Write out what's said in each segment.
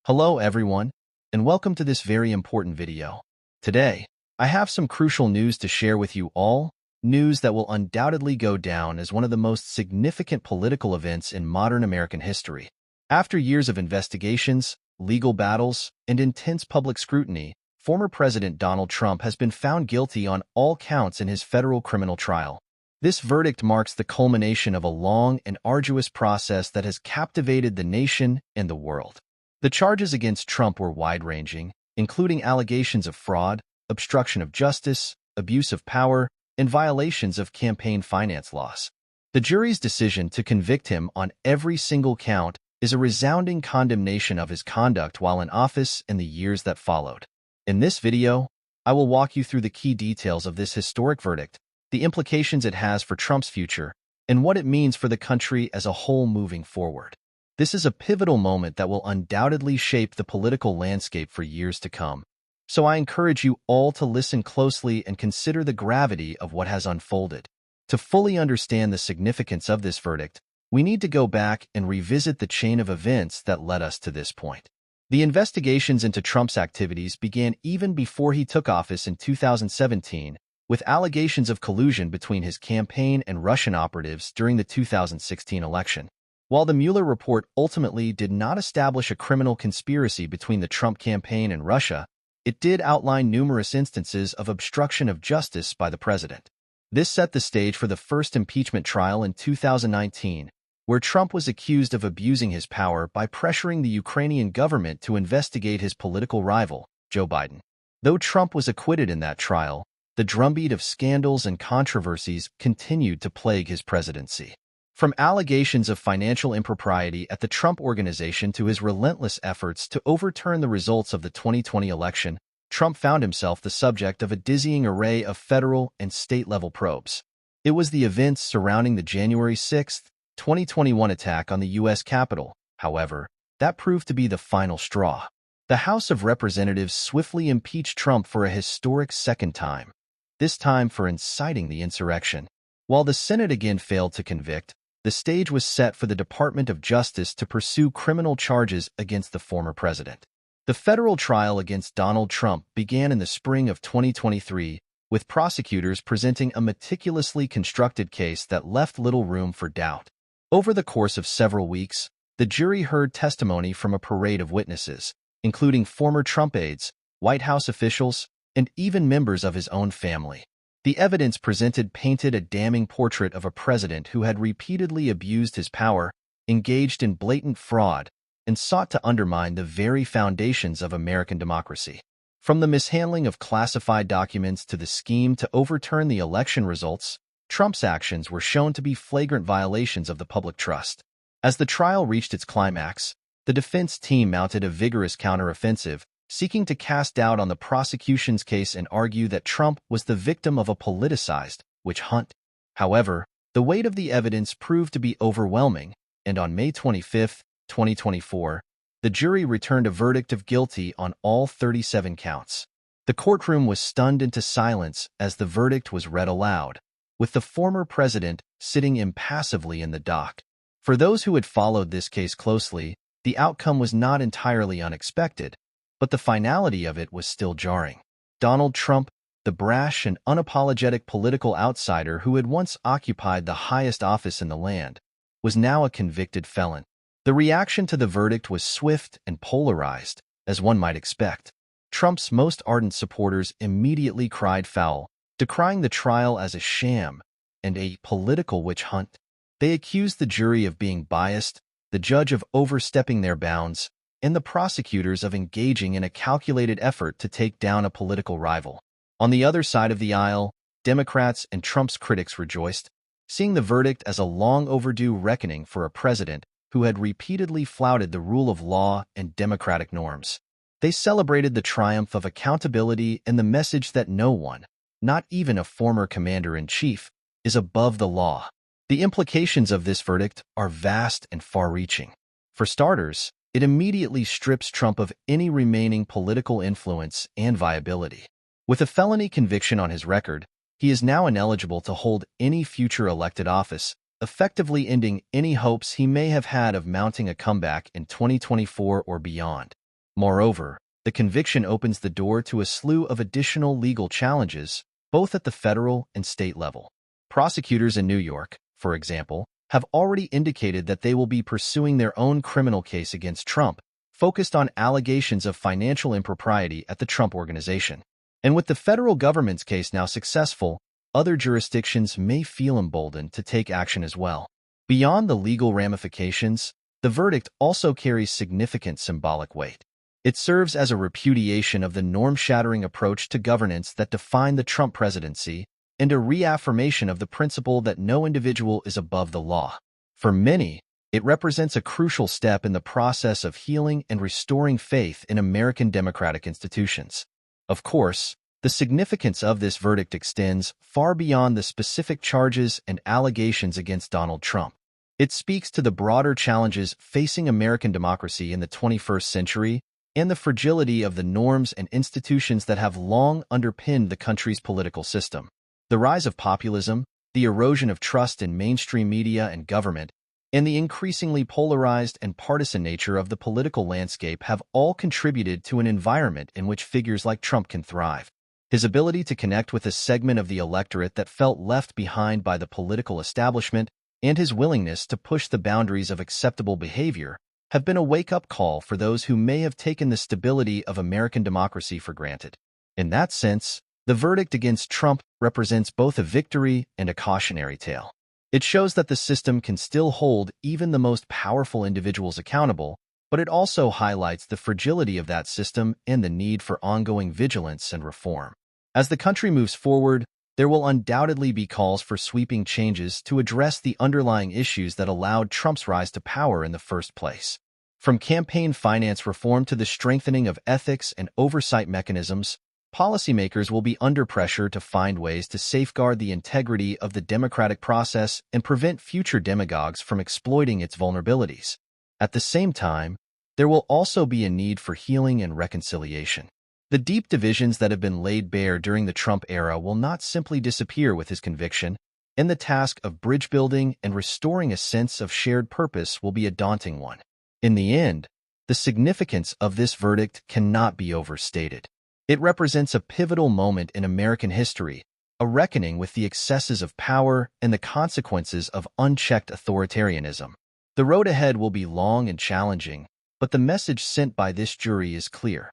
Hello everyone, and welcome to this very important video. Today, I have some crucial news to share with you all, news that will undoubtedly go down as one of the most significant political events in modern American history. After years of investigations, legal battles, and intense public scrutiny, former President Donald Trump has been found guilty on all counts in his federal criminal trial. This verdict marks the culmination of a long and arduous process that has captivated the nation and the world. The charges against Trump were wide-ranging, including allegations of fraud, obstruction of justice, abuse of power, and violations of campaign finance laws. The jury's decision to convict him on every single count is a resounding condemnation of his conduct while in office and the years that followed. In this video, I will walk you through the key details of this historic verdict, the implications it has for Trump's future, and what it means for the country as a whole moving forward. This is a pivotal moment that will undoubtedly shape the political landscape for years to come. So I encourage you all to listen closely and consider the gravity of what has unfolded. To fully understand the significance of this verdict, we need to go back and revisit the chain of events that led us to this point. The investigations into Trump's activities began even before he took office in 2017, with allegations of collusion between his campaign and Russian operatives during the 2016 election. While the Mueller report ultimately did not establish a criminal conspiracy between the Trump campaign and Russia, it did outline numerous instances of obstruction of justice by the president. This set the stage for the first impeachment trial in 2019, where Trump was accused of abusing his power by pressuring the Ukrainian government to investigate his political rival, Joe Biden. Though Trump was acquitted in that trial, the drumbeat of scandals and controversies continued to plague his presidency. From allegations of financial impropriety at the Trump Organization to his relentless efforts to overturn the results of the 2020 election, Trump found himself the subject of a dizzying array of federal and state-level probes. It was the events surrounding the January 6, 2021 attack on the U.S. Capitol, however, that proved to be the final straw. The House of Representatives swiftly impeached Trump for a historic second time, this time for inciting the insurrection. While the Senate again failed to convict, the stage was set for the Department of Justice to pursue criminal charges against the former president. The federal trial against Donald Trump began in the spring of 2023, with prosecutors presenting a meticulously constructed case that left little room for doubt. Over the course of several weeks, the jury heard testimony from a parade of witnesses, including former Trump aides, White House officials, and even members of his own family. The evidence presented painted a damning portrait of a president who had repeatedly abused his power, engaged in blatant fraud, and sought to undermine the very foundations of American democracy. From the mishandling of classified documents to the scheme to overturn the election results, Trump's actions were shown to be flagrant violations of the public trust. As the trial reached its climax, the defense team mounted a vigorous counteroffensive, seeking to cast doubt on the prosecution's case and argue that Trump was the victim of a politicized witch hunt. However, the weight of the evidence proved to be overwhelming, and on May 25, 2024, the jury returned a verdict of guilty on all 37 counts. The courtroom was stunned into silence as the verdict was read aloud, with the former president sitting impassively in the dock. For those who had followed this case closely, the outcome was not entirely unexpected, but the finality of it was still jarring. Donald Trump, the brash and unapologetic political outsider who had once occupied the highest office in the land, was now a convicted felon. The reaction to the verdict was swift and polarized, as one might expect. Trump's most ardent supporters immediately cried foul, decrying the trial as a sham and a political witch hunt. They accused the jury of being biased, the judge of overstepping their bounds, and the prosecutors of engaging in a calculated effort to take down a political rival. On the other side of the aisle, Democrats and Trump's critics rejoiced, seeing the verdict as a long-overdue reckoning for a president who had repeatedly flouted the rule of law and democratic norms. They celebrated the triumph of accountability and the message that no one, not even a former commander-in-chief, is above the law. The implications of this verdict are vast and far-reaching. For starters, it immediately strips Trump of any remaining political influence and viability. With a felony conviction on his record, he is now ineligible to hold any future elected office, effectively ending any hopes he may have had of mounting a comeback in 2024 or beyond. Moreover, the conviction opens the door to a slew of additional legal challenges, both at the federal and state level. Prosecutors in New York, for example, have already indicated that they will be pursuing their own criminal case against Trump, focused on allegations of financial impropriety at the Trump Organization. And with the federal government's case now successful, other jurisdictions may feel emboldened to take action as well. Beyond the legal ramifications, the verdict also carries significant symbolic weight. It serves as a repudiation of the norm-shattering approach to governance that defined the Trump presidency and a reaffirmation of the principle that no individual is above the law. For many, it represents a crucial step in the process of healing and restoring faith in American democratic institutions. Of course, the significance of this verdict extends far beyond the specific charges and allegations against Donald Trump. It speaks to the broader challenges facing American democracy in the 21st century and the fragility of the norms and institutions that have long underpinned the country's political system. The rise of populism, the erosion of trust in mainstream media and government, and the increasingly polarized and partisan nature of the political landscape have all contributed to an environment in which figures like Trump can thrive. His ability to connect with a segment of the electorate that felt left behind by the political establishment and his willingness to push the boundaries of acceptable behavior have been a wake-up call for those who may have taken the stability of American democracy for granted. In that sense, the verdict against Trump represents both a victory and a cautionary tale. It shows that the system can still hold even the most powerful individuals accountable, but it also highlights the fragility of that system and the need for ongoing vigilance and reform. As the country moves forward, there will undoubtedly be calls for sweeping changes to address the underlying issues that allowed Trump's rise to power in the first place. From campaign finance reform to the strengthening of ethics and oversight mechanisms, policymakers will be under pressure to find ways to safeguard the integrity of the democratic process and prevent future demagogues from exploiting its vulnerabilities. At the same time, there will also be a need for healing and reconciliation. The deep divisions that have been laid bare during the Trump era will not simply disappear with his conviction, and the task of bridge building and restoring a sense of shared purpose will be a daunting one. In the end, the significance of this verdict cannot be overstated. It represents a pivotal moment in American history, a reckoning with the excesses of power and the consequences of unchecked authoritarianism. The road ahead will be long and challenging, but the message sent by this jury is clear.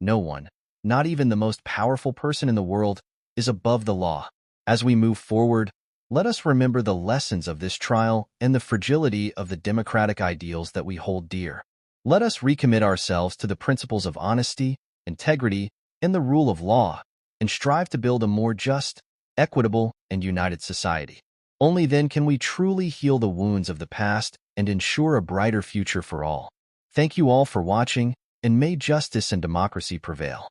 No one, not even the most powerful person in the world, is above the law. As we move forward, let us remember the lessons of this trial and the fragility of the democratic ideals that we hold dear. Let us recommit ourselves to the principles of honesty, integrity, and the rule of law, and strive to build a more just, equitable, and united society. Only then can we truly heal the wounds of the past and ensure a brighter future for all. Thank you all for watching, and may justice and democracy prevail.